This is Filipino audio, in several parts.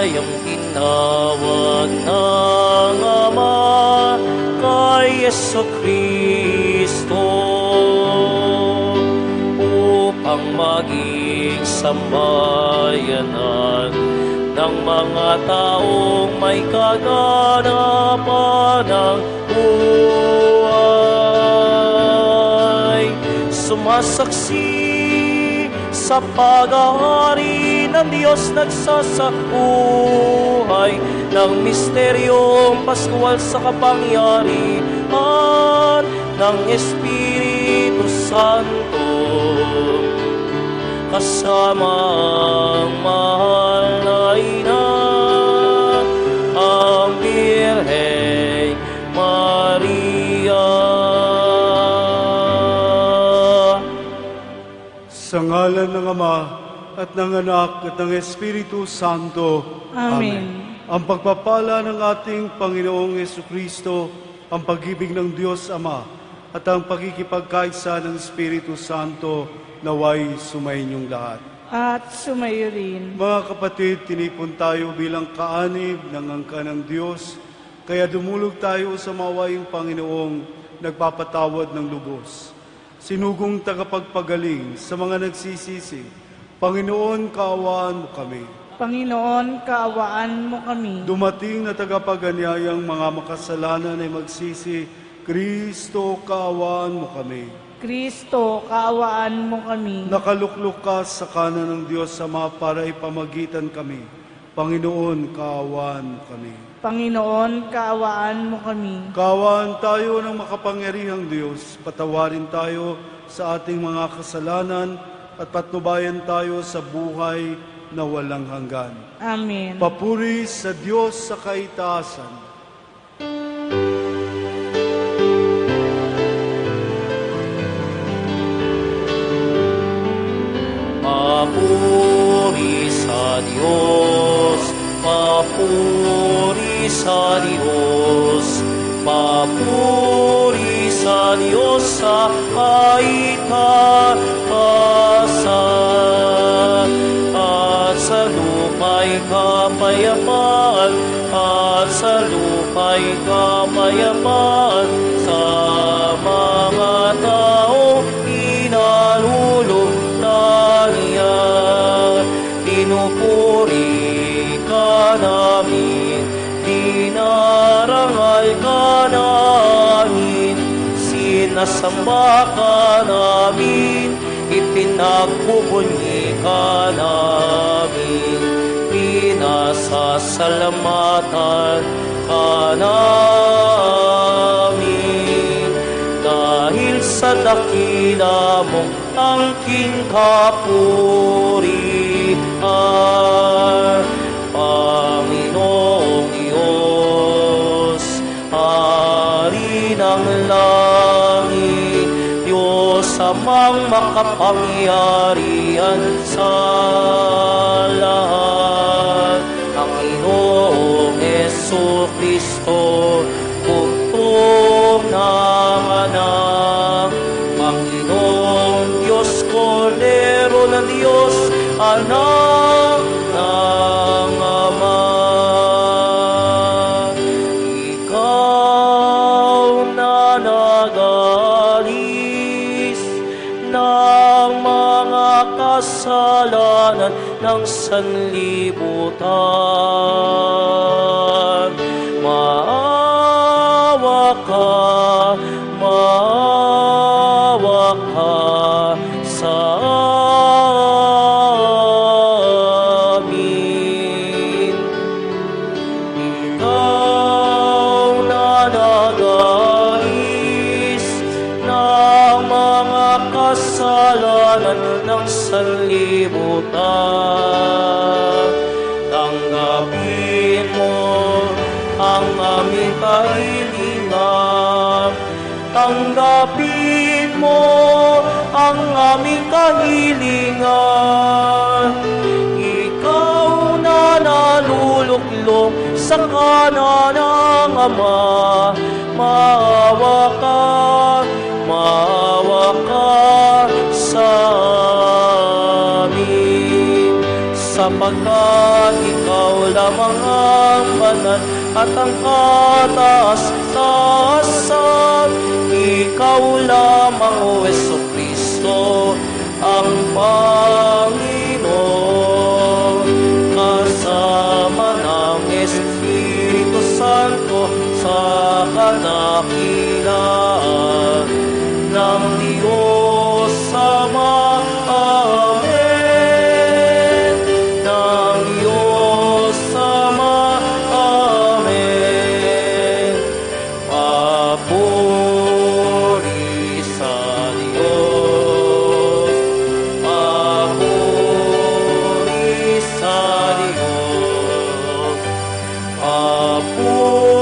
iyong tinawag ng Ama kay Jesucristo upang maging sambayanan ng mga taong may kaganapan ng buhay. Sumasaksi sa pag-aari ng Diyos nagsasabuhay ng misteryong Pascual sa kapangyarihan ng Espiritu Santo kasamang mahal na ina ang Birheng Maria. Sa ngalan ng Ama at ng Anak at ng Espiritu Santo. Amen. Ang pagpapala ng ating Panginoong Jesucristo, ang pag-ibig ng Diyos Ama, at ang pakikipagkaisa ng Espiritu Santo naway sumainyong lahat. At sumayo rin. Mga kapatid, tinipon tayo bilang kaanib ng angka ng Diyos, kaya dumulog tayo sa mawayang Panginoong nagpapatawad ng lubos. Sinugong tagapagpagaling sa mga nagsisisi, Panginoon, kaawaan mo kami. Panginoon, kaawaan mo kami. Dumating na tagapaganyayang mga makasalanan ay magsisi, Kristo, kaawaan mo kami. Kristo, kaawaan mo kami. Nakaluklok ka sa kanan ng Diyos Ama para ipamagitan kami. Panginoon, kaawaan mo kami. Panginoon, kaawaan mo kami. Kaawaan tayo ng makapangyarihang Diyos, patawarin tayo sa ating mga kasalanan at patnubayan tayo sa buhay na walang hanggan. Amen. Papuri sa Diyos sa kaitaasan. Papuri sa Diyos, papuri sa Diyos, papuri sa Diyos sa kaitaasan, at sa lupa'y kapayapaan, at sa lupa'y kapayapaan sa mga taong inalulugtan niya. Pinupuri ka namin, dinarangal ka namin, sinasamba ka namin, ipinagbubunyi ka namin, pinasasalamatan ka namin. Dahil sa dakila mong angking kapurihan, Panginoong Diyos, Hari ng langit, Diyos amang makapangyarihan sa lahat, Panginoong Jesucristo, bugtong ng anak, Panginoong Diyos, Kordero ng Diyos, anak ng Ama. Ikaw na nag-alis ng mga kasalanan ng sanlibutan, maawa ka sa amin. Ikaw na nag-alis ng mga kasalanan ng sanlibutan, tanggapin mo ang aming kahilingan. Tanggapin mo ang aming kahilingan. Ikaw na naluluklok sa kanan ng Ama, maawa ka sa amin, sapagkat ikaw lamang at ang kataas-taasan. Ikaw lamang, O Jesucristo, ang Panginoon, kasama ng Espiritu Santo sa kadakilaan ng Diyos Ama. Amen. Ng Diyos Ama. Amen. Papuri sa Diyos. Papuri sa Diyos. Papuri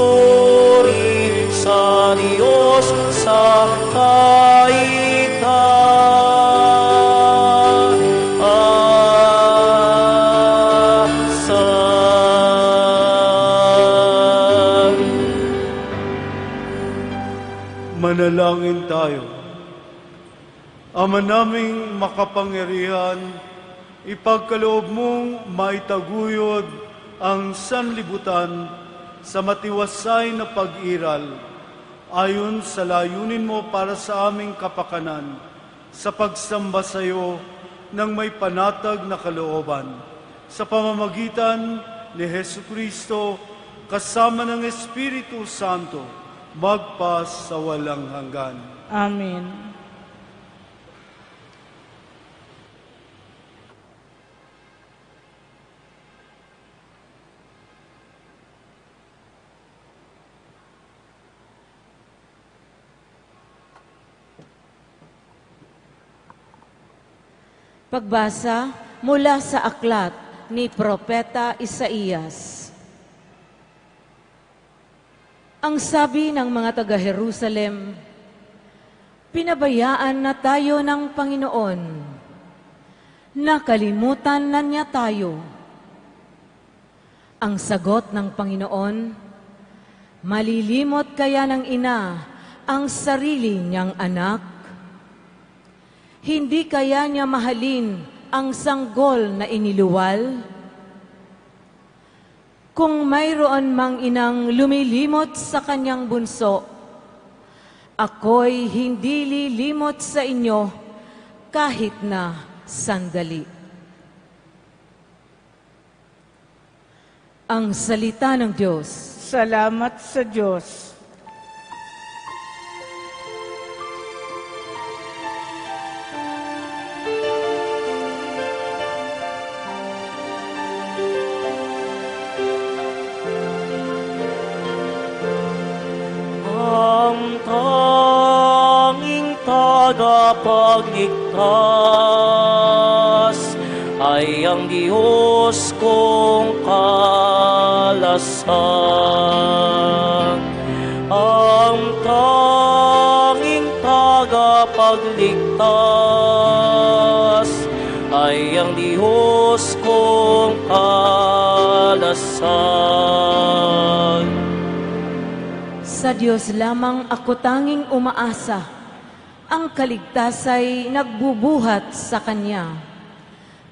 sa Diyos sa kaitaasan. Manalangin tayo. Ama naming makapangyarihan, ipagkaloob mong maitaguyod ang sanlibutan sa matiwasay na pag-iral ayon sa layunin mo para sa aming kapakanan sa pagsamba sa iyo ng may panatag na kalooban. Sa pamamagitan ni Jesucristo, kasama ng Espiritu Santo, magpas sa walang hanggan. Amen. Pagbasa mula sa aklat ni Propeta Isaías. Ang sabi ng mga taga-Jerusalem, pinabayaan na tayo ng Panginoon. Nakalimutan na niya tayo. Ang sagot ng Panginoon, malilimot kaya ng ina ang sarili niyang anak? Hindi kaya niya mahalin ang sanggol na iniluwal? Kung mayroon mang inang lumilimot sa kanyang bunso, ako'y hindi lilimot sa inyo kahit na sandali. Ang salita ng Diyos. Salamat sa Diyos. Ang tanging tagapagligtas ay ang Diyos kong kalasan. Ang tanging tagapagligtas ay ang Diyos kong kalasan. Sa Diyos lamang ako tanging umaasa. Ang kaligtas ay nagbubuhat sa Kanya.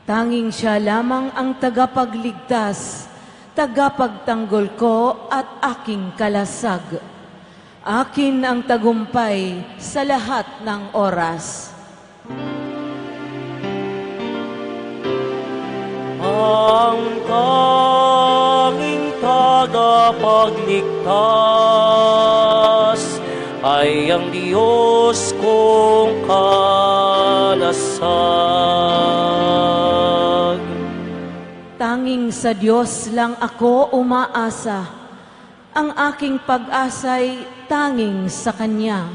Tanging Siya lamang ang tagapagligtas, tagapagtanggol ko at aking kalasag. Akin ang tagumpay sa lahat ng oras. Ang tanging tagapagligtas ay ang Diyos kong kalasag. Tanging sa Diyos lang ako umaasa. Ang aking pag-asa'y tanging sa Kanya.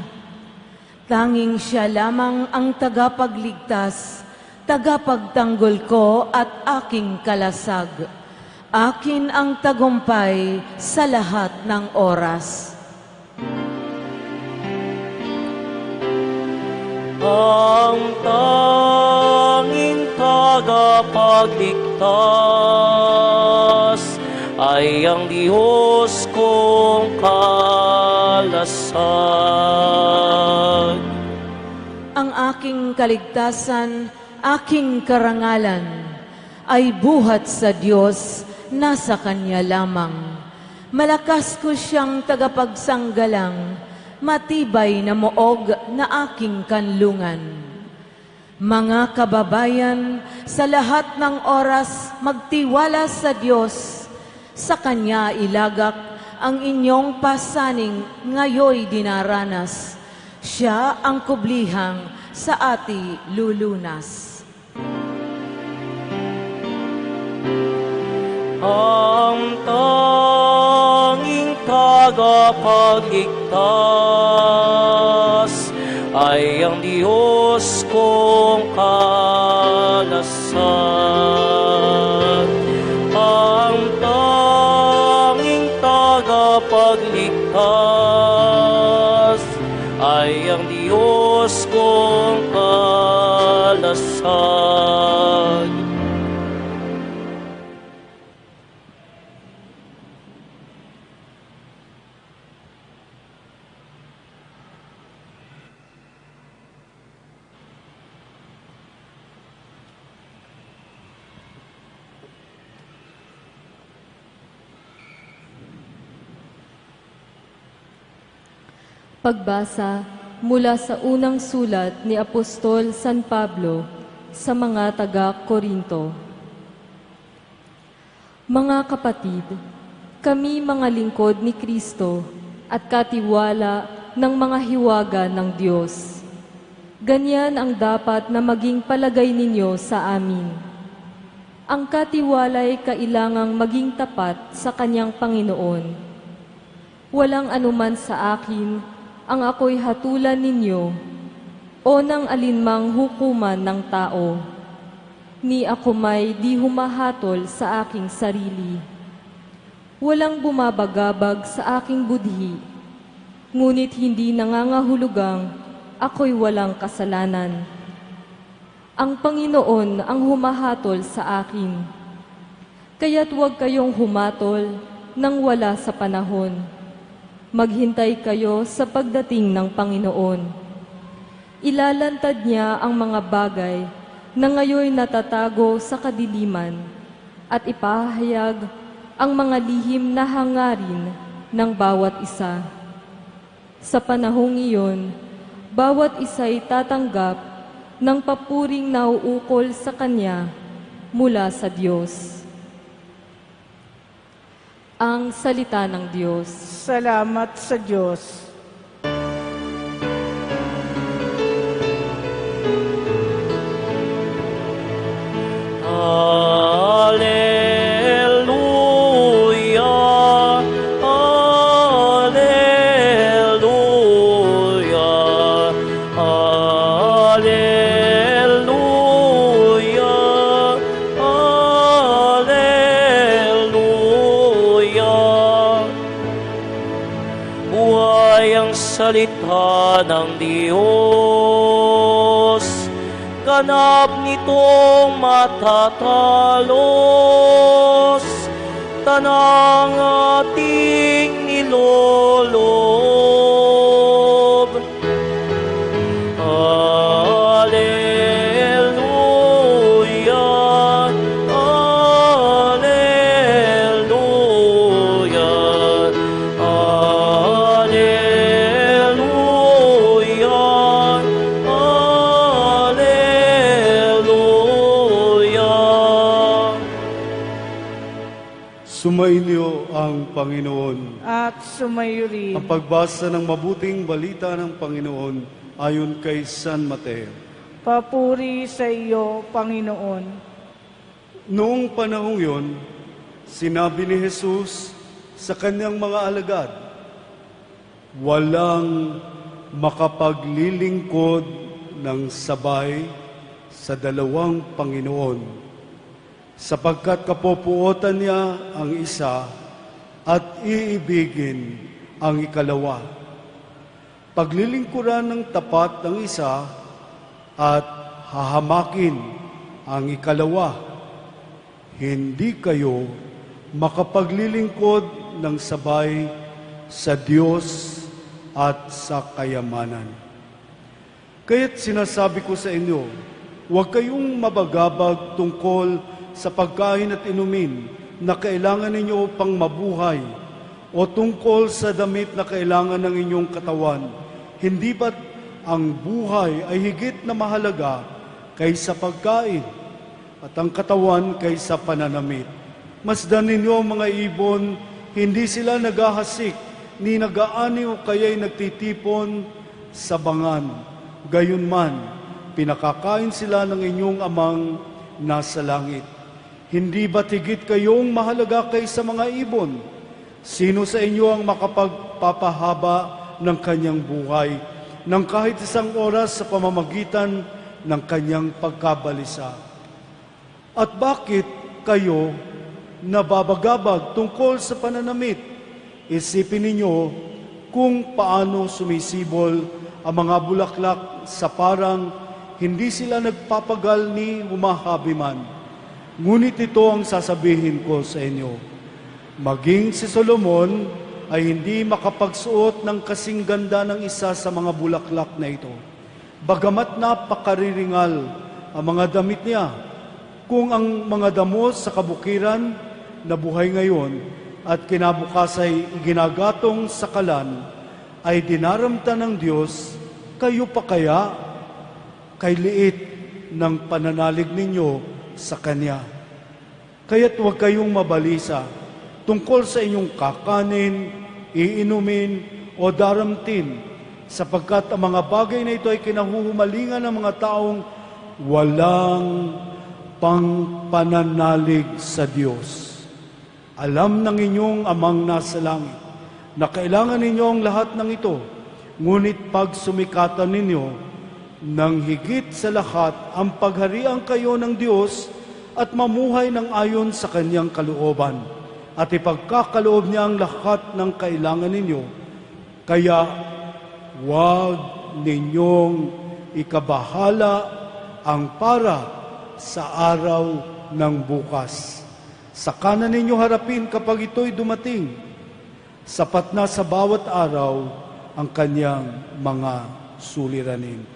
Tanging Siya lamang ang tagapagligtas, tagapagtanggol ko at aking kalasag. Akin ang tagumpay sa lahat ng oras. Ang tanging tagapagligtas ay ang Diyos kong kalasag. Ang aking kaligtasan, aking karangalan, ay buhat sa Diyos, nasa Kanya lamang. Malakas ko siyang tagapagsanggalang, matibay na moog na aking kanlungan. Mga kababayan, sa lahat ng oras, magtiwala sa Diyos. Sa Kanya ilagak ang inyong pasaning ngayoy dinaranas. Siya ang kublihang sa ati lulunas. Ang tanging tagapagligtas ay ang Diyos kong kalasan. Ang tanging tagapagligtas ay ang Diyos kong kalasan. Pagbasa mula sa unang sulat ni Apostol San Pablo sa mga taga-Korinto. Mga kapatid, kami mga lingkod ni Kristo at katiwala ng mga hiwaga ng Diyos. Ganyan ang dapat na maging palagay ninyo sa amin. Ang katiwala ay kailangang maging tapat sa Kanyang Panginoon. Walang anuman sa akin ang ako'y hatulan ninyo o ng alinmang hukuman ng tao. Ni ako may di humahatol sa aking sarili. Walang bumabagabag sa aking budhi, ngunit hindi nangangahulugang ako'y walang kasalanan. Ang Panginoon ang humahatol sa akin. Kaya't huwag kayong humatol nang wala sa panahon. Maghintay kayo sa pagdating ng Panginoon. Ilalantad niya ang mga bagay na ngayon natatago sa kadiliman at ipahayag ang mga lihim na hangarin ng bawat isa. Sa panahong iyon, bawat isa'y tatanggap ng papuring nauukol sa Kanya mula sa Diyos. Ang salita ng Diyos. Salamat sa Diyos. Alleluia, alleluia, alleluia, alleluia. Buhay ang salita ng Diyos, ganap nitong matatalos, tanang ating nilolob. Alleluia, alleluia, alleluia, alleluia. Sumainyo ang Panginoon. At sumayo rin. Ang pagbasa ng mabuting balita ng Panginoon ayon kay San Mateo. Papuri sa iyo, Panginoon. Noong panahong yon, sinabi ni Jesus sa kanyang mga alagad, walang makapaglilingkod ng sabay sa dalawang Panginoon, sapagkat kapopuotan niya ang isa at iibigin ang ikalawa. Paglilingkuran ng tapat ang isa at hahamakin ang ikalawa. Hindi kayo makapaglilingkod ng sabay sa Diyos at sa kayamanan. Kaya't sinasabi ko sa inyo, huwag kayong mabagabag tungkol sa pagkain at inumin na kailangan ninyo pang mabuhay O tungkol sa damit na kailangan ng inyong katawan, hindi ba't ang buhay ay higit na mahalaga kaysa pagkain at ang katawan kaysa pananamit? Masdan ninyo mga ibon, hindi sila naghahasik, ni nag-aani o kaya'y nagtitipon sa bangan. Gayunman, pinakakain sila ng inyong amang nasa langit. Hindi ba't higit kayong mahalaga kaysa mga ibon? Sino sa inyo ang makapagpapahaba ng kanyang buhay ng kahit isang oras sa pamamagitan ng kanyang pagkabalisa? At bakit kayo nababagabag tungkol sa pananamit? Isipin ninyo kung paano sumisibol ang mga bulaklak sa parang hindi sila nagpapagal ni humahabi man. Ngunit ito ang sasabihin ko sa inyo. Maging si Solomon ay hindi makapagsuot ng kasing ganda ng isa sa mga bulaklak na ito. Bagamat napakariringal ang mga damit niya, kung ang mga damo sa kabukiran na buhay ngayon at kinabukas ay ginagatong sa kalan, ay dinaramta ng Diyos, kayo pa kaya kay liit ng pananalig ninyo sa Kanya. Kaya't huwag kayong mabalisa tungkol sa inyong kakanin, iinumin o daramtin, sapagkat ang mga bagay na ito ay kinahuhumalingan ng mga taong walang pangpananalig sa Diyos. Alam ng inyong amang nasa langit na kailangan ninyo ang lahat ng ito, ngunit pag sumikatan ninyo ng higit sa lahat ang pagharian kayo ng Diyos at mamuhay ng ayon sa Kanyang kalooban, at ipagkakaloob niya ang lahat ng kailangan ninyo, kaya huwag ninyong ikabahala ang para sa araw ng bukas. Sa kanan ninyo harapin kapag ito'y dumating. Sapat na sa bawat araw ang kanyang mga suliranin.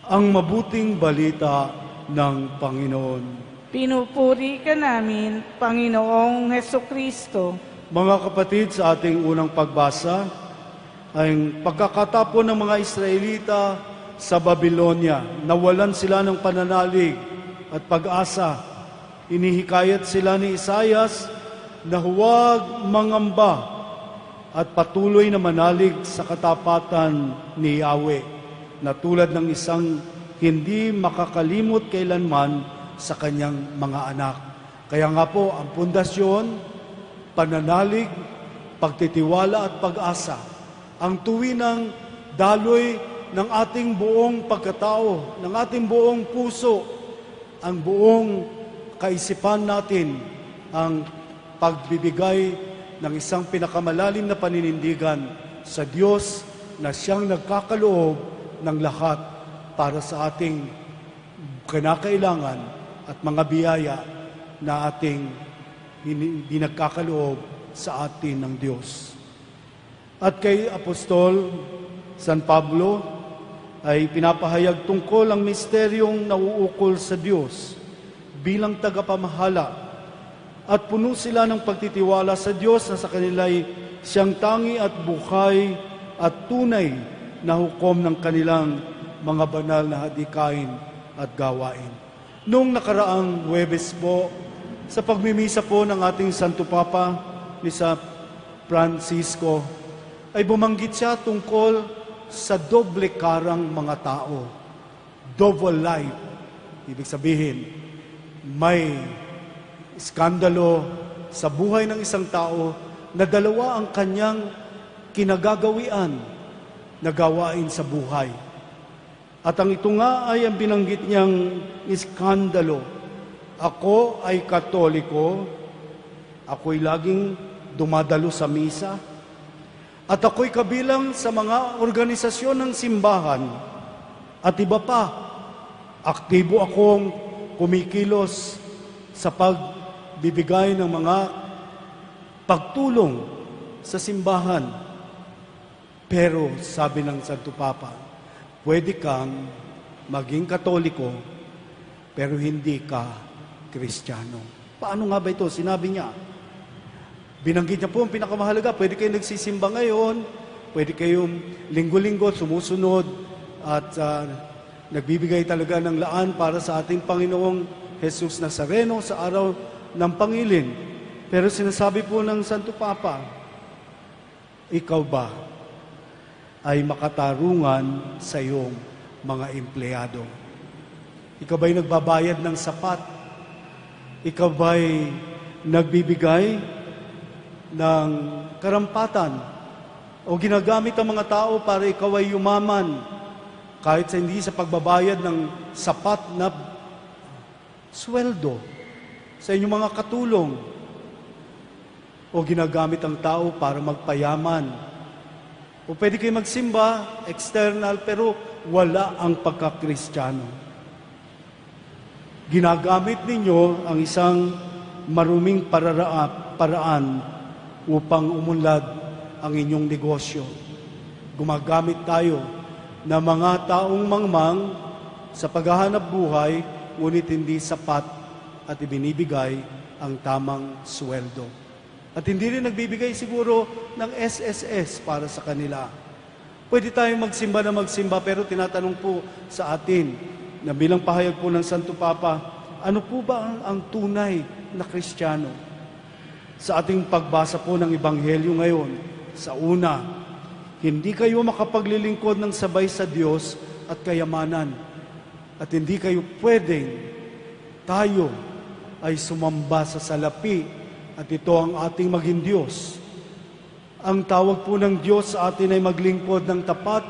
Ang mabuting balita ng Panginoon. Pinupuri ka namin, Panginoong Hesukristo. Mga kapatid, sa ating unang pagbasa, ay pagkakatapon ng mga Israelita sa Babylonia, nawalan sila ng pananalig at pag-asa. Inihikayat sila ni Isaias na huwag mangamba at patuloy na manalig sa katapatan ni Yahweh, na tulad ng isang hindi makakalimot kailanman sa kanyang mga anak. Kaya nga po, ang pundasyon, pananalig, pagtitiwala at pag-asa, ang tuwinang daloy ng ating buong pagkatao, ng ating buong puso, ang buong kaisipan natin, ang pagbibigay ng isang pinakamalalim na paninindigan sa Diyos na siyang nagkakaloob ng lahat para sa ating kinakailangan at mga biyaya na ating binagkakaloob sa atin ng Diyos. At kay Apostol San Pablo ay pinapahayag tungkol ang misteryong nauukol sa Diyos bilang tagapamahala, at puno sila ng pagtitiwala sa Diyos na sa kanila'y siyang tangi at buhay at tunay na hukom ng kanilang mga banal na hadikain at gawain. Noong nakaraang Huwebes po, sa pagmimisa po ng ating Santo Papa, ni Sa Francisco, ay bumanggit siya tungkol sa doble karang mga tao. Double life. Ibig sabihin, may iskandalo sa buhay ng isang tao na dalawa ang kanyang kinagagawian na gawain sa buhay. At ang ito nga ay ang binanggit niyang iskandalo. Ako ay Katoliko, ako'y laging dumadalo sa misa, at ako'y kabilang sa mga organisasyon ng simbahan, at iba pa, aktibo akong kumikilos sa pagbibigay ng mga pagtulong sa simbahan. Pero sabi ng Santo Papa, pwede kang maging Katoliko, pero hindi ka Kristiyano. Paano nga ba ito? Sinabi niya, Binanggit niya po ang pinakamahalaga, pwede kayong nagsisimba ngayon, pwede kayong linggo-linggo sumusunod at nagbibigay talaga ng laan para sa ating Panginoong Jesus Nazareno sa araw ng Pangilin. Pero sinasabi po ng Santo Papa, ikaw ba ay makatarungan sa iyong mga empleyado? Ikaw ba'y nagbabayad ng sapat? Ikaw ba'y nagbibigay ng karampatan? O ginagamit ang mga tao para ikaw ay yumaman kahit hindi sa pagbabayad ng sapat na sweldo sa inyong mga katulong? O ginagamit ang tao para magpayaman? O pwede kayo magsimba, external, pero wala ang pagkakristyano. Ginagamit ninyo ang isang maruming paraan upang umunlad ang inyong negosyo. Gumagamit tayo ng mga taong mangmang sa paghahanap buhay, ngunit hindi sapat at ibinibigay ang tamang sweldo. At hindi rin nagbibigay siguro ng SSS para sa kanila. Pwede tayong magsimba, pero tinatanong po sa atin, na bilang pahayag po ng Santo Papa, ano po ba ang tunay na Kristiyano? Sa ating pagbasa po ng Ebanghelyo ngayon, sa una, hindi kayo makapaglilingkod ng sabay sa Diyos at kayamanan. At hindi kayo pwedeng tayo ay sumamba sa salapi at ito ang ating maging Diyos. Ang tawag po ng Diyos sa atin ay maglingkod ng tapat,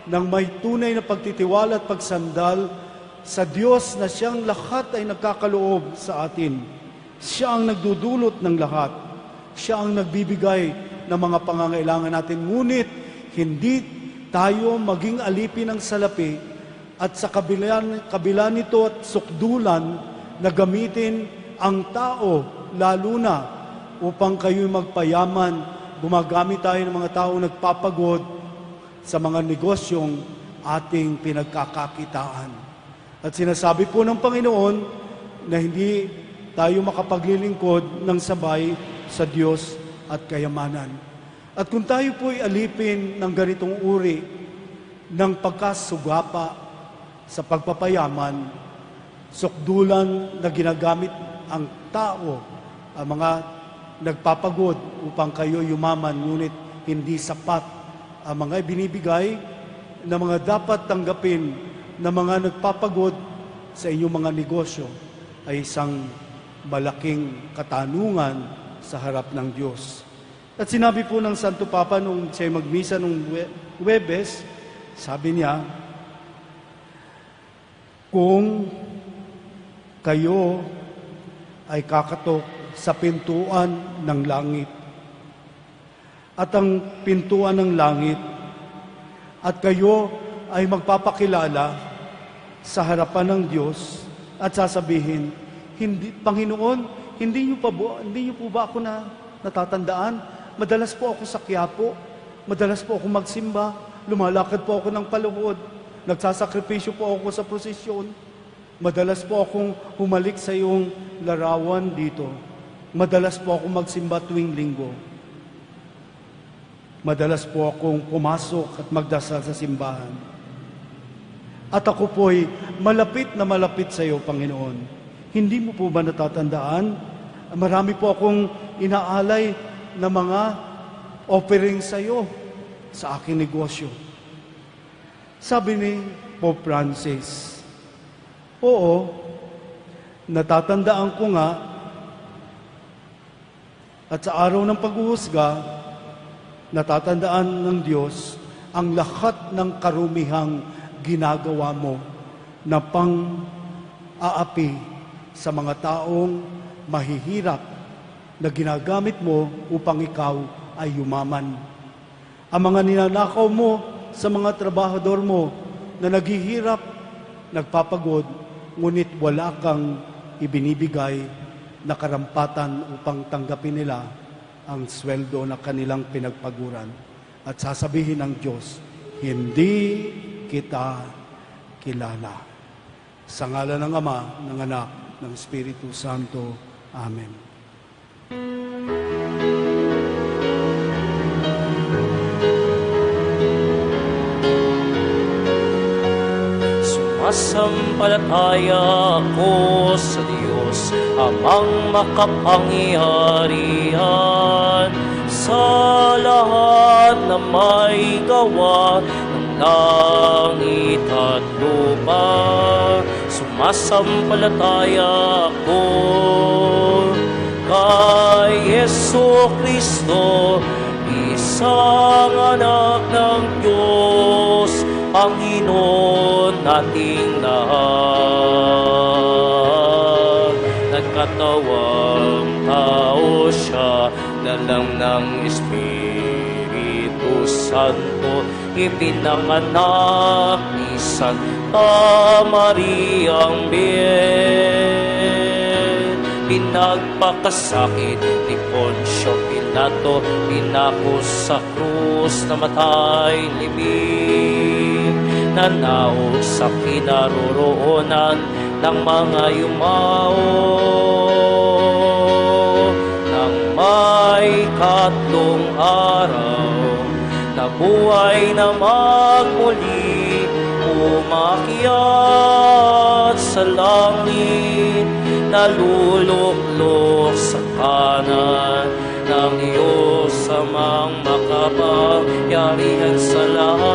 ng may tunay na pagtitiwala at pagsandal sa Diyos na siyang lahat ay nagkakaloob sa atin. Siya ang nagdudulot ng lahat. Siya ang nagbibigay ng mga pangangailangan natin. Ngunit, hindi tayo maging alipin ng salapi at sa kabila nito at sukdulan na gamitin ang tao, lalo na upang kayo'y magpayaman. Gumagamit tayo ng mga tao nagpapagod sa mga negosyong ating pinagkakakitaan. At sinasabi po ng Panginoon na hindi tayo makapaglilingkod ng sabay sa Diyos at kayamanan. At kung tayo po'y alipin ng ganitong uri ng pagkasugapa sa pagpapayaman, sukdulan na ginagamit ang tao, ang mga nagpapagod upang kayo yumaman, ngunit hindi sapat ang mga binibigay na mga dapat tanggapin na mga nagpapagod sa inyong mga negosyo ay isang malaking katanungan sa harap ng Diyos. At sinabi po ng Santo Papa nung siya magmisa nung Huwebes, sabi niya, kung kayo ay kakatok sa pintuan ng langit, at ang pintuan ng langit, at kayo ay magpapakilala sa harapan ng Diyos at sasabihin, Panginoon, hindi niyo po ba ako natatandaan? Madalas po ako sa Quiapo, madalas po ako magsimba, lumalakad po ako ng paluhod, nagsasakripisyo po ako sa prosesyon, madalas po akong humalik sa iyong larawan dito, madalas po akong magsimba tuwing linggo, madalas po akong pumasok at magdasal sa simbahan. At ako po'y malapit na malapit sa iyo, Panginoon. Hindi mo po ba natatandaan? Marami po akong inaalay na mga offering sa iyo sa aking negosyo. Sabi ni Pope Francis, oo, natatandaan ko nga at sa araw ng paghuhusga, natatandaan ng Diyos ang lahat ng karumihang ginagawa mo na pang-aapi sa mga taong mahihirap na ginagamit mo upang ikaw ay yumaman. Ang mga ninanakaw mo sa mga trabahador mo na naghihirap, nagpapagod, ngunit wala kang ibinibigay na karampatan upang tanggapin nila ang sweldo na kanilang pinagpaguran. At sasabihin ng Diyos, hindi kita kilala. Sa ngalan ng Ama, ng Anak, ng Espiritu Santo. Amen. Sumasampalataya ako sa Diyos, Amang makapangyarihan, sa lahat na may gawa ng langit at lupa. Sumasampalataya ako kay Jesucristo, isang anak ng Diyos, Panginoon nating lahat. Nagkatawang tao siya, dalang ng Espiritu Santo, ipinanganak ni Santa Mariang Bien. Pinagpakasakit ni Poncio Pilato, pinako sa krus, namatay libing, nanaog sa kinaroroonan ng mga yumao. Nang may katlong araw, nabuhay na magmuli, umakyat sa langit, naluluklok sa kanan ng Diyos Amang makapangyarihan sa lahat.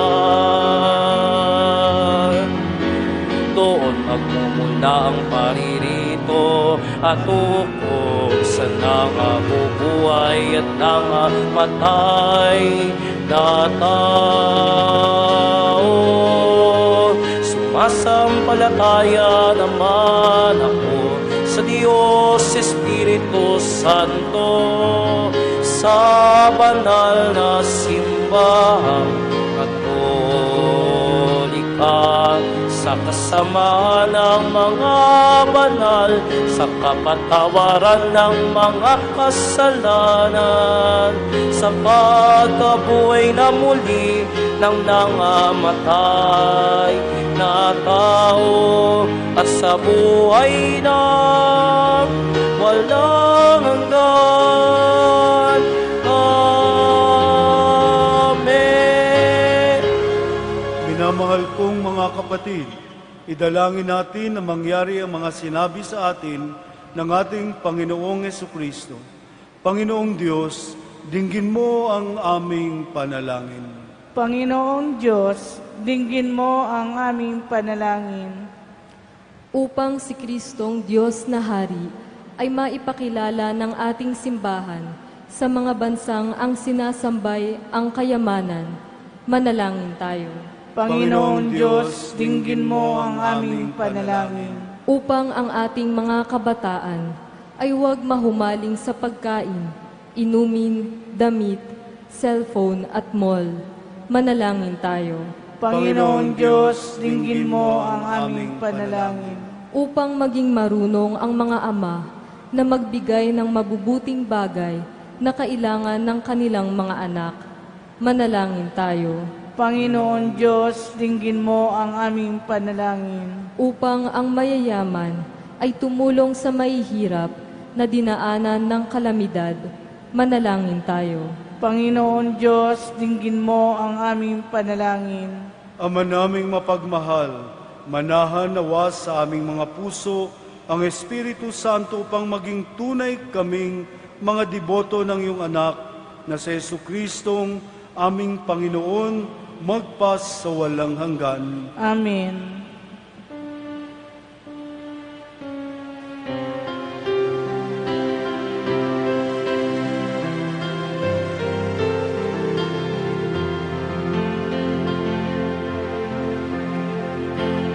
Doon magmumula ang paririto at hukom sa nangabubuhay at nangamatay na tao. Sumasampalataya naman ako sa Diyos Espiritu Santo, sa banal na simbahang Katolika, sa kasama ng mga banal, sa kapatawaran ng mga kasalanan, sa pagkabuhay na muli ng nangamatay na tao, at sa buhay na walang hanggan. Amen. Minamahal kong mga kapatid, idalangin natin na mangyari ang mga sinabi sa atin ng ating Panginoong Hesukristo. Panginoong Diyos, dinggin mo ang aming panalangin. Panginoong Diyos, dinggin mo ang aming panalangin. Upang si Kristong Diyos na Hari ay maipakilala ng ating simbahan sa mga bansang ang sinasambay ang kayamanan, manalangin tayo. Panginoong Diyos, dinggin mo ang aming panalangin. Upang ang ating mga kabataan ay huwag mahumaling sa pagkain, inumin, damit, cellphone at mall, manalangin tayo. Panginoong Diyos, dinggin mo ang aming panalangin. Upang maging marunong ang mga ama na magbigay ng mabubuting bagay na kailangan ng kanilang mga anak, manalangin tayo. Panginoon Diyos, dinggin mo ang aming panalangin. Upang ang mayayaman ay tumulong sa mahihirap na dinaanan ng kalamidad, manalangin tayo. Panginoon Diyos, dinggin mo ang aming panalangin. Ama naming mapagmahal, manahan nawa sa aming mga puso ang Espiritu Santo upang maging tunay kaming mga deboto ng iyong anak na si Jesucristong aming Panginoon, magpas sa walang hanggan. Amen.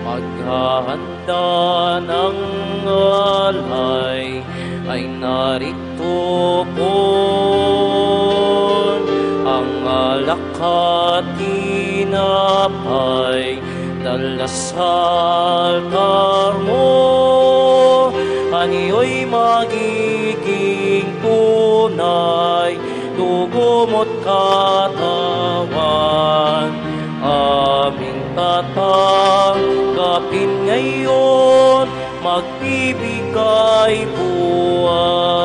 Paghahanda ng alay ay narito po, ang alak at tinapay dala sa altar mo. Aniyo'y magiging tunay, dugo mo't katawan, aming tatanggapin ngayon, magbibigay buhay.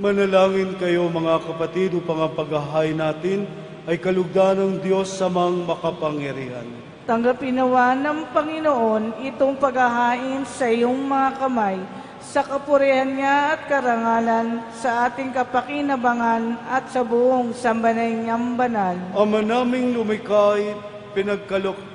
Manalangin kayo mga kapatid upang ang paghahain natin ay kalugdan ng Diyos samang makapangyarihan. Tanggapin nawa ng Panginoon itong paghahain sa iyong mga kamay, sa kapurihan niya at karangalan, sa ating kapakinabangan at sa buong sambanay niyang banal. Ama naming lumikay,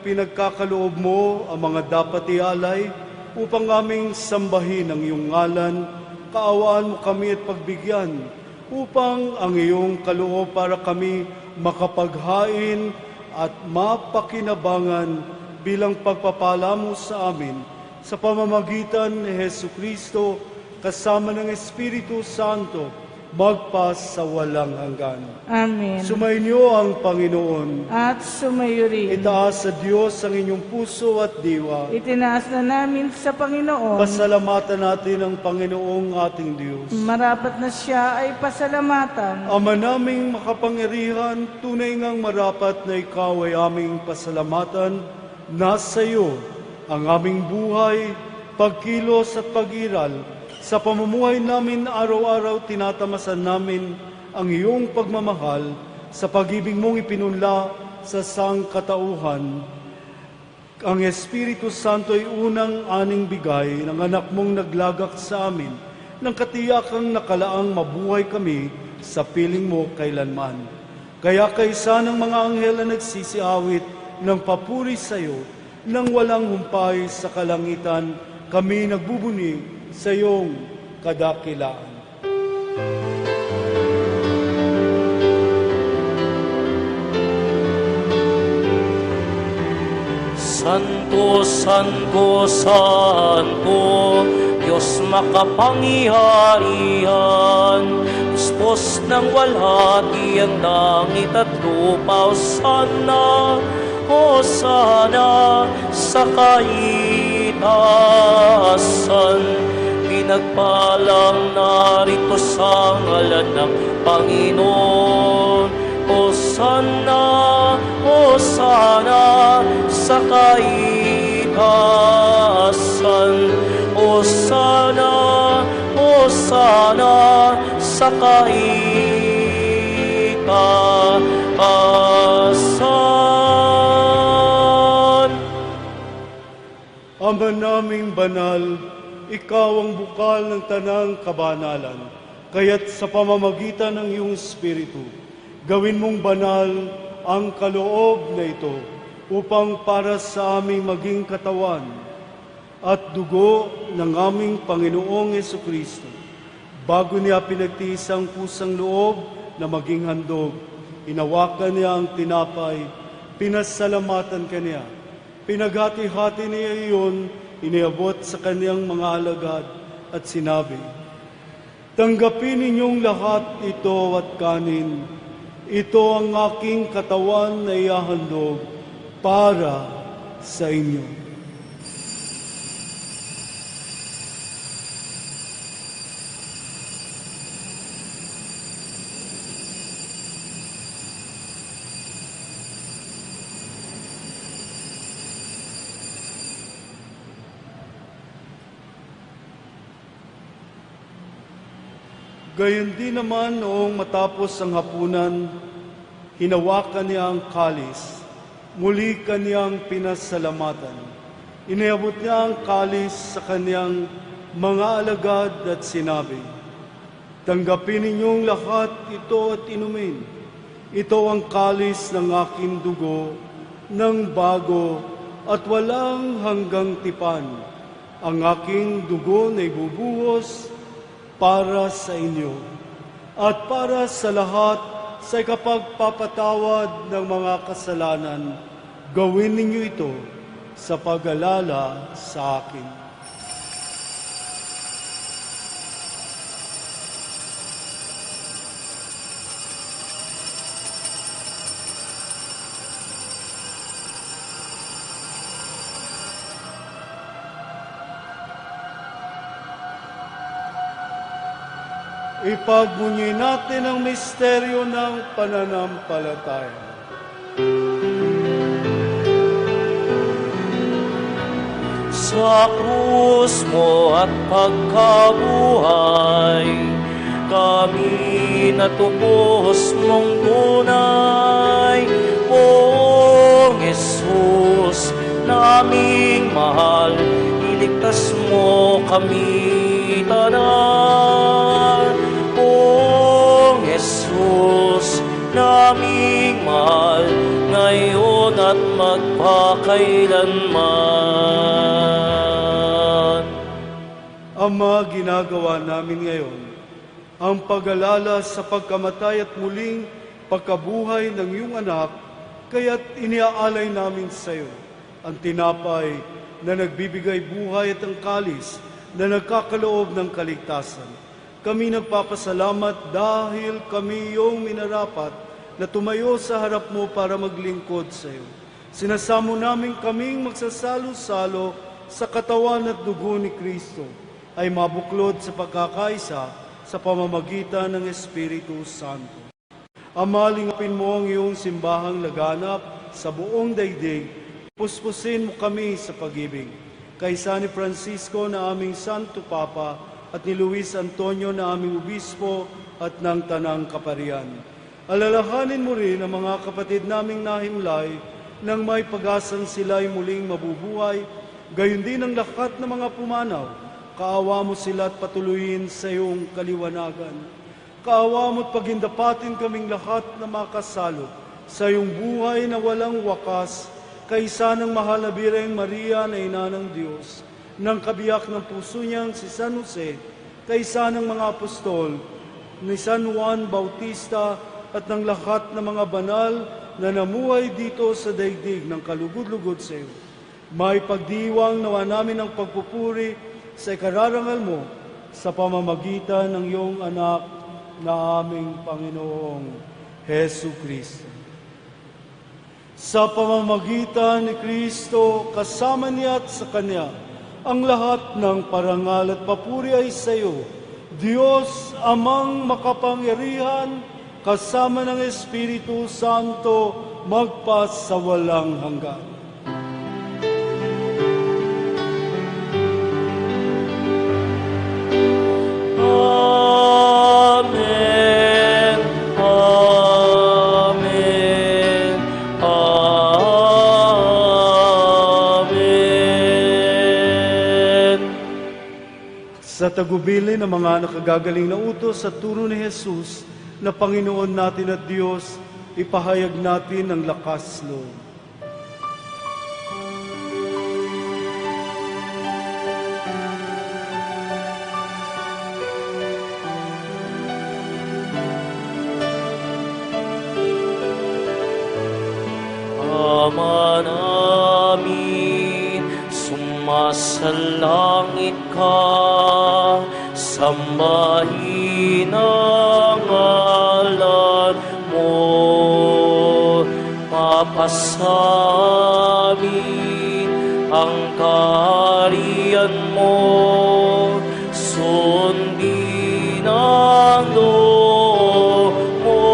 pinagkakaloob mo ang mga dapat ialay upang aming sambahin ang iyong ngalan. Kaawaan mo kami at pagbigyan upang ang iyong kaloob para kami makapaghain at mapakinabangan bilang pagpapala mo sa amin sa pamamagitan ni Jesucristo kasama ng Espiritu Santo magpas sa walang hanggan. Amen. Sumainyo ang Panginoon. At sumayo rin. Itaas sa Diyos ang inyong puso at diwa. Itinaas na namin sa Panginoon. Pasalamatan natin ang Panginoong ating Diyos. Marapat na siya ay pasalamatan. Ama naming makapangyarihan, tunay ngang marapat na ikaw ay aming pasalamatan. Nasa iyo ang aming buhay, pagkilos at pag-iral. Sa pamumuhay namin araw-araw tinatamasan namin ang iyong pagmamahal sa pag-ibig mong ipinunla sa sangkatauhan. Ang Espiritu Santo ay unang aning bigay ng anak mong naglagak sa amin ng katiyakang nakalaang mabuhay kami sa piling mo kailanman. Kaya kaysa ng mga anghel na nagsisiawit ng papuri sa iyo, nang walang humpay sa kalangitan, kami nagbubuni sa iyong kadakilaan. Santo, Santo, Santo, Diyos makapangyarihan, puspos ng walhati ang langit at lupa, Hosanna, Hosanna sa kaitaasan. Pinagpalang narito sa ngalan ng Panginoon. Hosanna, Hosanna sa kaitaasan. Hosanna, Hosanna sa kaitaasan. Ama naming banal, ikaw ang bukal ng tanang kabanalan, kaya't sa pamamagitan ng iyong Espiritu, gawin mong banal ang kaloob na ito upang para sa aming maging katawan at dugo ng aming Panginoong Jesucristo. Bago niya pinagtiis ang pusang loob na maging handog, inawakan niya ang tinapay, pinasalamatan kaniya. Pinaghati-hati niya iyon, iniabot sa kaniyang mga alagad at sinabi, "Tanggapin ninyong lahat ito at kanin. Ito ang aking katawan na ihahandog para sa inyo." Gayon din naman noong matapos ang hapunan, hinawakan niya ang kalis, muli kaniyang pinasalamatan. Iniabot niya ang kalis sa kaniyang mga alagad at sinabi, "Tanggapin ninyong lahat ito at inumin. Ito ang kalis ng aking dugo, ng bago at walang hanggang tipan. Ang aking dugo na ibubuhos para sa inyo at para sa lahat sa ikapagpapatawad ng mga kasalanan. Gawin ninyo ito sa pag-alala sa akin." Ipagmunyi natin ang misteryo ng pananampalataya. Sa krus mo at pagkabuhay, kami natubos mong tunay. Poong Jesus na aming mahal, iligtas mo kami tanan. Poong Jesus na aming mahal, ngayon at magpakailanman. Ama, ginagawa namin ngayon ang pag-alala sa pagkamatay at muling pagkabuhay ng iyong anak, kaya't iniaalay namin sa iyo ang tinapay na nagbibigay buhay at ang kalis na nagkakaloob ng kaligtasan. Kami nagpapasalamat dahil kami iyong minarapat na tumayo sa harap mo para maglingkod sa iyo. Sinasamo namin kaming magsasalo-salo sa katawan at dugo ni Kristo ay mabuklod sa pagkakaisa sa pamamagitan ng Espiritu Santo. Ama, lingapin mo ang iyong simbahang laganap sa buong daigdig. Puspusin mo kami sa pag-ibig. Kay San Francisco na aming Santo Papa at ni Luis Antonio na aming Obispo at ng Tanang Kaparian. Alalahanin mo rin ang mga kapatid naming nahimlay nang may pag-asang sila'y muling mabubuhay, gayon din ang lahat ng mga pumanaw. Kaawa mo sila at patuloyin sa iyong kaliwanagan. Kaawa mo't pagindapatin kaming lahat na makasalo sa iyong buhay na walang wakas, kaysa ng mahal na Birheng Maria na Ina ng Diyos, ng kabiyak ng puso niyang si San Jose, kaysa ng mga apostol, ni San Juan Bautista at ng lahat ng mga banal na namuhay dito sa daigdig ng kalugod-lugod sa iyo. May pagdiwang nawa namin ang pagpupuri sa ikararangal mo sa pamamagitan ng iyong anak na aming Panginoong Hesu Kristo. Sa pamamagitan ni Kristo, kasama niya at sa Kanya, ang lahat ng parangal at papuri ay sa iyo, Diyos amang makapangyarihan, kasama ng Espiritu Santo, magpas sa walang hanggan. Amen. Amen. Amen. Sa tagubili ng mga nakagagaling na utos sa turo ni Jesus, na Panginoon natin at Diyos, ipahayag natin ang lakas loob. Ama namin, sumasalangit ka, sambahin ang ngalan mo, mapasamin ang kaharian mo, sundin ang loob mo,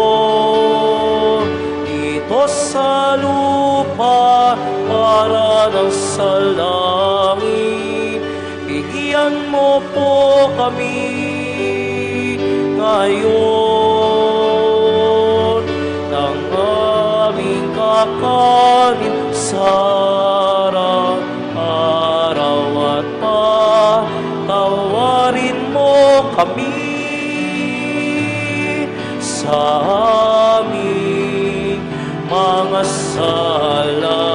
dito sa lupa para ng sa langit. Bigyan mo po kami ngayon ng aming kakanin sa araw at patawarin mo kami sa aming mga sala,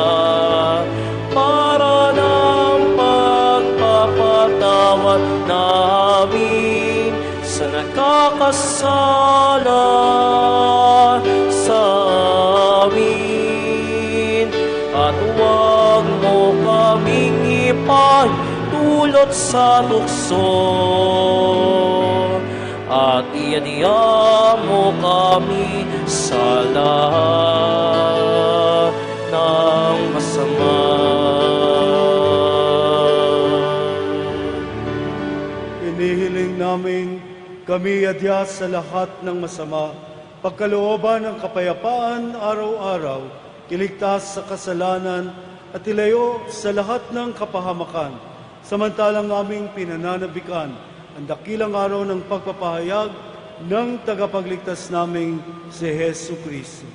para ng pagpapatawad namin sa nakakasala sa amin. At huwag mo kaming ipahintulot sa tukso, at iadya mo kami sa lahat ng masama. Inihiling namin kami adya sa lahat ng masama, pagkalooban ng kapayapaan araw-araw, iligtas sa kasalanan at ilayo sa lahat ng kapahamakan, samantalang aming pinananabikan ang dakilang araw ng pagpapahayag ng tagapagligtas naming si Hesu Kristo.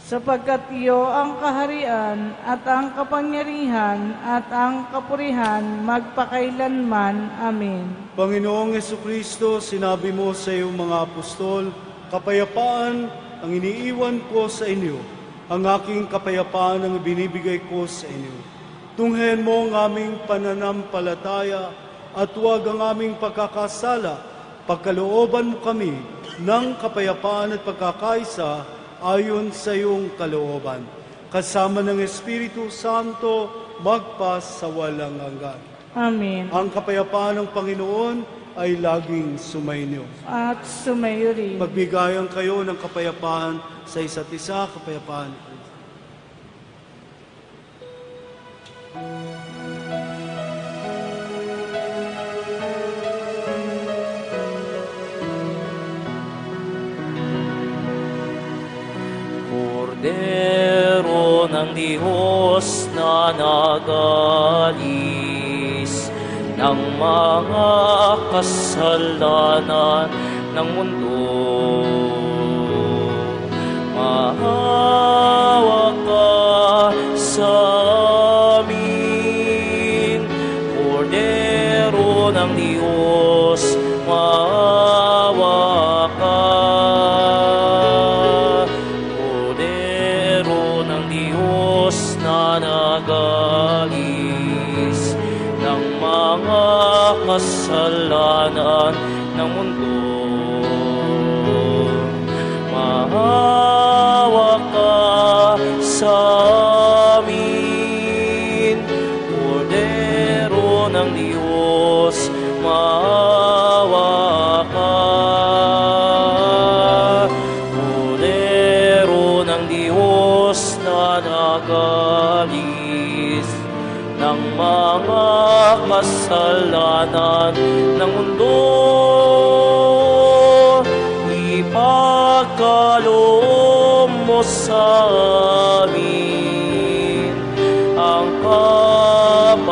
Sapagkat iyo ang kaharian at ang kapangyarihan at ang kapurihan magpakailanman. Amen. Panginoong Hesu Kristo, sinabi mo sa iyong mga apostol, kapayapaan ang iniiwan ko sa inyo, ang aking kapayapaan ang binibigay ko sa inyo. Tunghayan mo ang aming pananampalataya at huwag ang aming pagkakasala. Pagkalooban mo kami ng kapayapaan at pagkakaisa ayon sa iyong kalooban. Kasama ng Espiritu Santo, magpas sa walang hanggan. Amen. Ang kapayapaan ng Panginoon ay laging sumainyo. At sumayo rin. Magbigayan kayo ng kapayapaan sa isa't isa, kapayapaan. Kordero ng Diyos na nagalis ng mga kasalanan ng mundo. Maawa ka sa amin, Kordero ng Diyos, maawa ka. Kordero ng Diyos na nagalis ng mga kasalanan ng mundo. Maawa ka sa amin, Kordero ng Diyos, maawa ka. Kordero ng Diyos na nagalis ng mga kasalanan ng mundo. Ipagkaloob mo sa amin ang kapayapaan.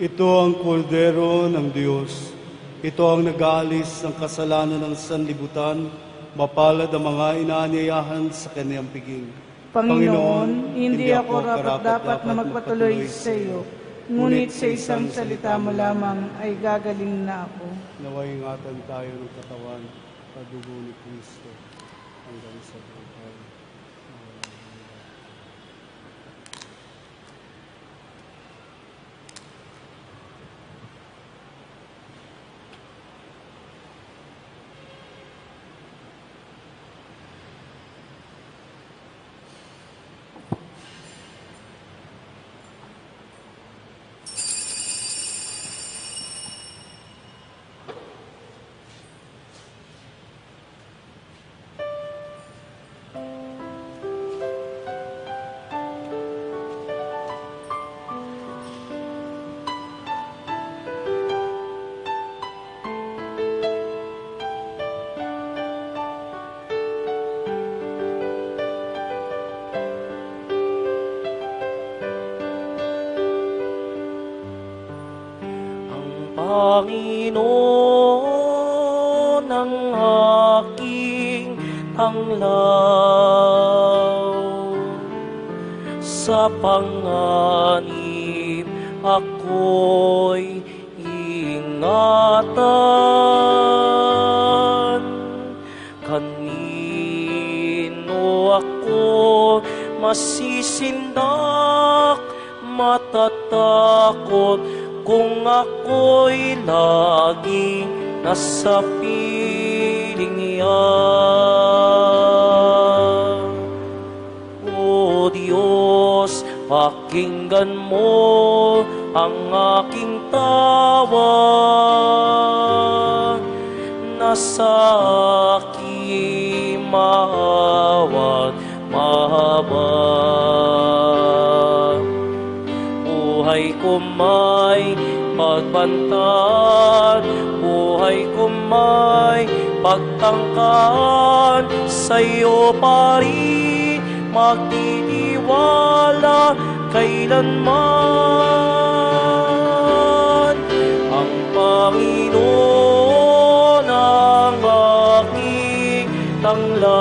Ito ang Kordero ng Diyos. Ito ang nag-aalis ng kasalanan ng sanlibutan. Mapalad ang mga inaanyayahan sa kanyang piging. Panginoon, hindi ako rapat-dapat na magpatuloy sa iyo, ngunit sa isang salita mo lamang ay gagaling na ako. Naway ingatan tayo ng katawan sa dugo ni Kristo hanggang sa buhay. Panginoon ang aking tanglaw, sa panganib ako'y ingatan. Kanino ako masisindak, matatakot kung ako'y laging nasa piling niya. O Diyos, pakinggan mo ang aking tawa, nasa aking maawa't mahabag. Buhay ko may pagbantad, buhay ko may pagtangkan, sa'yo pa rin magtitiwala kailanman. Ang Panginoon ang aking tanglaw.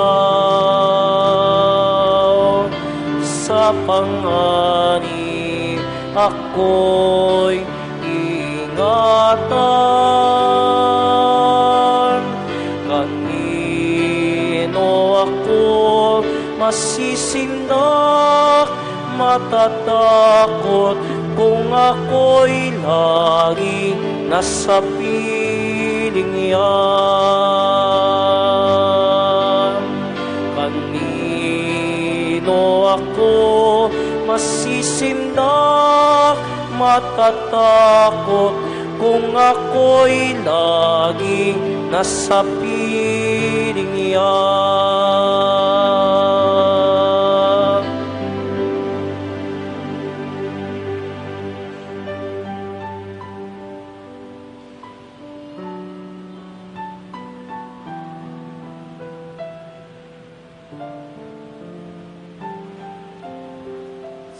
Sa panganib ako'y ingatan. Kanino ako masisindak, matatakot kung ako'y laging nasa piling yan. Kanino ako masisindak, matatakot kung ako'y laging nasa piling yan.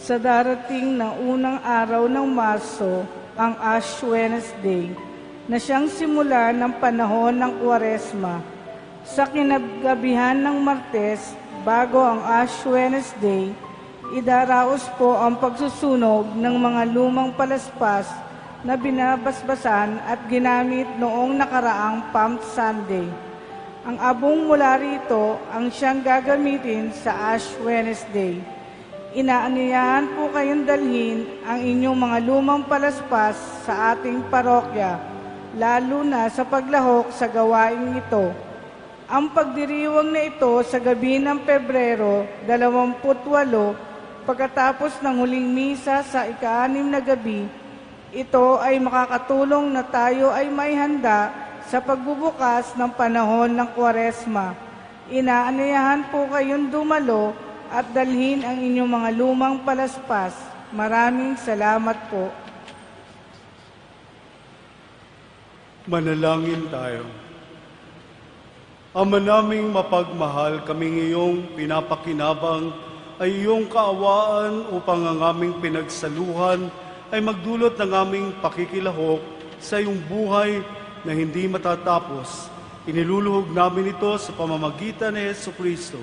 Sa darating na unang araw ng Marso, ang Ash Wednesday, na siyang simula ng panahon ng Kwaresma. Sa kinagabihan ng Martes, bago ang Ash Wednesday, idaraos po ang pagsusunog ng mga lumang palaspas na binabasbasan at ginamit noong nakaraang Palm Sunday. Ang abong mula rito ang siyang gagamitin sa Ash Wednesday. Inaanyayahan po kayong dalhin ang inyong mga lumang palaspas sa ating parokya, lalo na sa paglahok sa gawaing ito. Ang pagdiriwang na ito sa gabi ng Pebrero 28, pagkatapos ng huling misa sa ika-6 na gabi, ito ay makakatulong na tayo ay may handa sa pagbubukas ng panahon ng Kwaresma. Inaanyayahan po kayong dumalo at dalhin ang inyong mga lumang palaspas. Maraming salamat po. Manalangin tayo. Ama naming mapagmahal, kaming iyong pinapakinabang ay iyong kaawaan upang ang aming pinagsaluhan ay magdulot ng aming pakikilahok sa iyong buhay na hindi matatapos. Iniluluhog namin ito sa pamamagitan ni Jesucristo,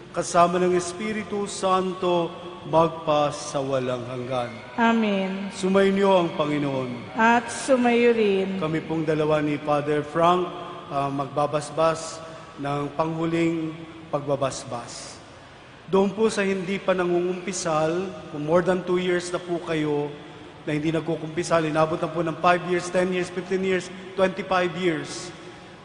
kasama ng Espiritu Santo, magpa sa walang hanggan. Amen. Sumainyo ang Panginoon. At sumayo rin. Kami pong dalawa ni Father Frank magbabasbas ng panghuling pagbabasbas. Doon po sa hindi pa nangungumpisal, kung more than 2 years na po kayo na hindi nagkukumpisal, inabot na po ng 5 years, 10 years, 15 years, 25 years,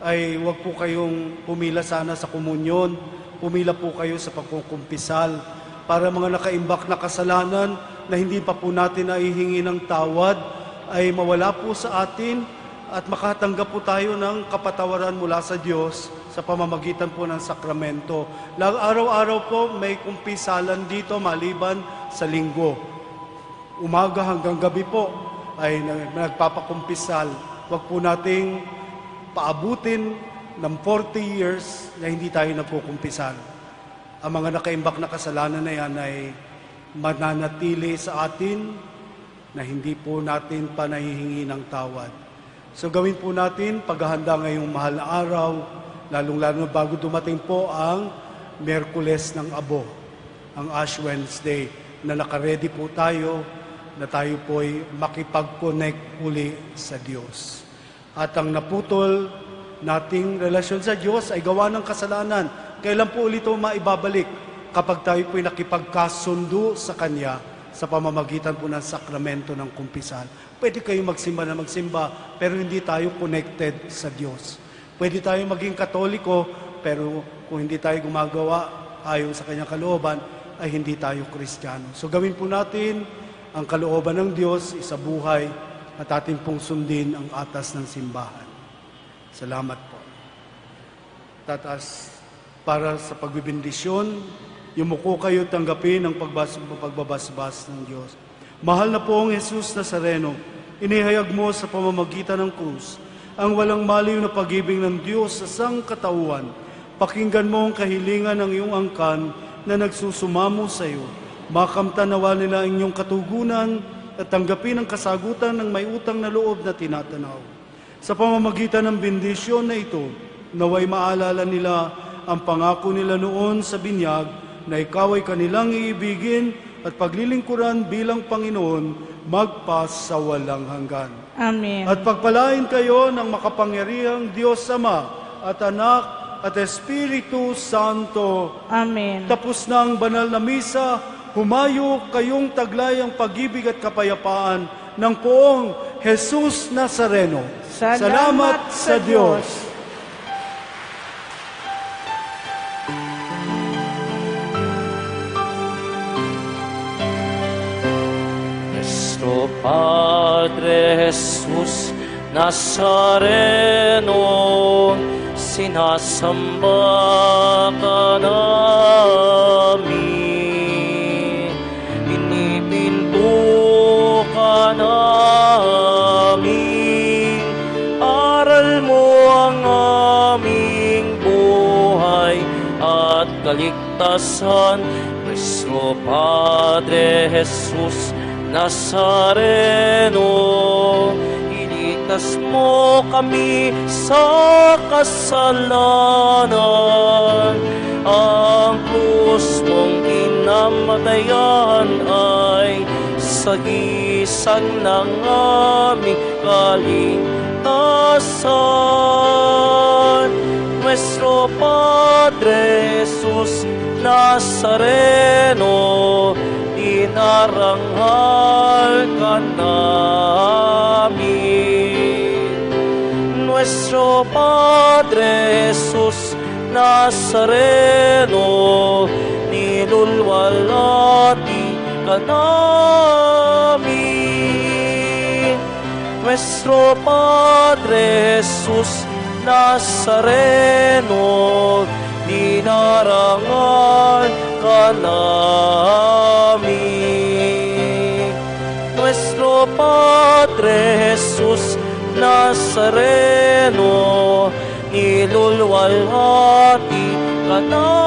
ay huwag po kayong pumila sana sa komunyon. Pumila po kayo sa pagkukumpisal para mga nakaimbak na kasalanan na hindi pa po natin naihingi ng tawad ay mawala po sa atin at makatanggap po tayo ng kapatawaran mula sa Diyos sa pamamagitan po ng sakramento. Araw-araw po may kumpisalan dito maliban sa linggo. Umaga hanggang gabi po ay nagpapakumpisal. Huwag po nating paabutin ng 40 years na hindi tayo nagkukumpisal. Ang mga nakaimbak na kasalanan na yan ay mananatili sa atin na hindi po natin pa nahihingi ng tawad. So gawin po natin paghahanda ngayong mahal na araw, lalong-lalo bago dumating po ang Miyerkules ng Abo, ang Ash Wednesday, na nakaredy po tayo, na tayo po'y makipag-connect uli sa Diyos. At ang naputol nating relasyon sa Diyos ay gawa ng kasalanan. Kailan po ulit ito maibabalik? Kapag tayo po'y nakipagkasundo sa Kanya sa pamamagitan po ng sakramento ng kumpisal. Pwede kayong magsimba na magsimba, pero hindi tayo connected sa Diyos. Pwede tayo maging Katoliko, pero kung hindi tayo gumagawa ayon sa Kanyang kalooban, ay hindi tayo Kristiyano. So gawin po natin ang kalooban ng Diyos sa buhay at ating pong sundin ang atas ng simbahan. Salamat po. Tatas, para sa pagbibindisyon, yumuko kayo tanggapin ang pagbabasbas ng Diyos. Mahal na po ang Jesus Nazareno, inihayag mo sa pamamagitan ng krus ang walang maliw na pag-ibig ng Diyos sa sangkatauhan. Pakinggan mo ang kahilingan ng iyong angkan na nagsusumamo sa iyo. Makamtan nawa nila ang inyong katugunan at tanggapin ang kasagutan ng may utang na loob na tinatanaw. Sa pamamagitan ng bendisyon na ito, naway maalala nila ang pangako nila noon sa binyag na ikaw ay kanilang iibigin at paglilingkuran bilang Panginoon magpas sa walang hanggan. Amen. At pagpalain kayo ng makapangyarihang Diyos Ama at Anak at Espiritu Santo. Amen. Tapos na ang banal na misa, humayo kayong taglay ang pag-ibig at kapayapaan ng poong Jesus Nazareno. Salamat sa Diyos. Nuestro Padre Jesus Nazareno, sinasamba ka namin, pinipinto ka namin, aral mo ang aming buhay at kaligtasan. Nuestro Padre Jesus Nazareno, iligtas mo kami sa kasalanan. Ang krus mong inamatayan ay sagisag ng aming kaligtasan. Nuestro Padre Jesus Nazareno, inaranghal ka namin. Nuestro Padre Jesus Nazareno, nilulwalhati ka namin. Nuestro Padre Jesus Nazareno, dinarangal ka namin. Nuestro Padre Jesus Nazareno, nilulwalhati ka namin.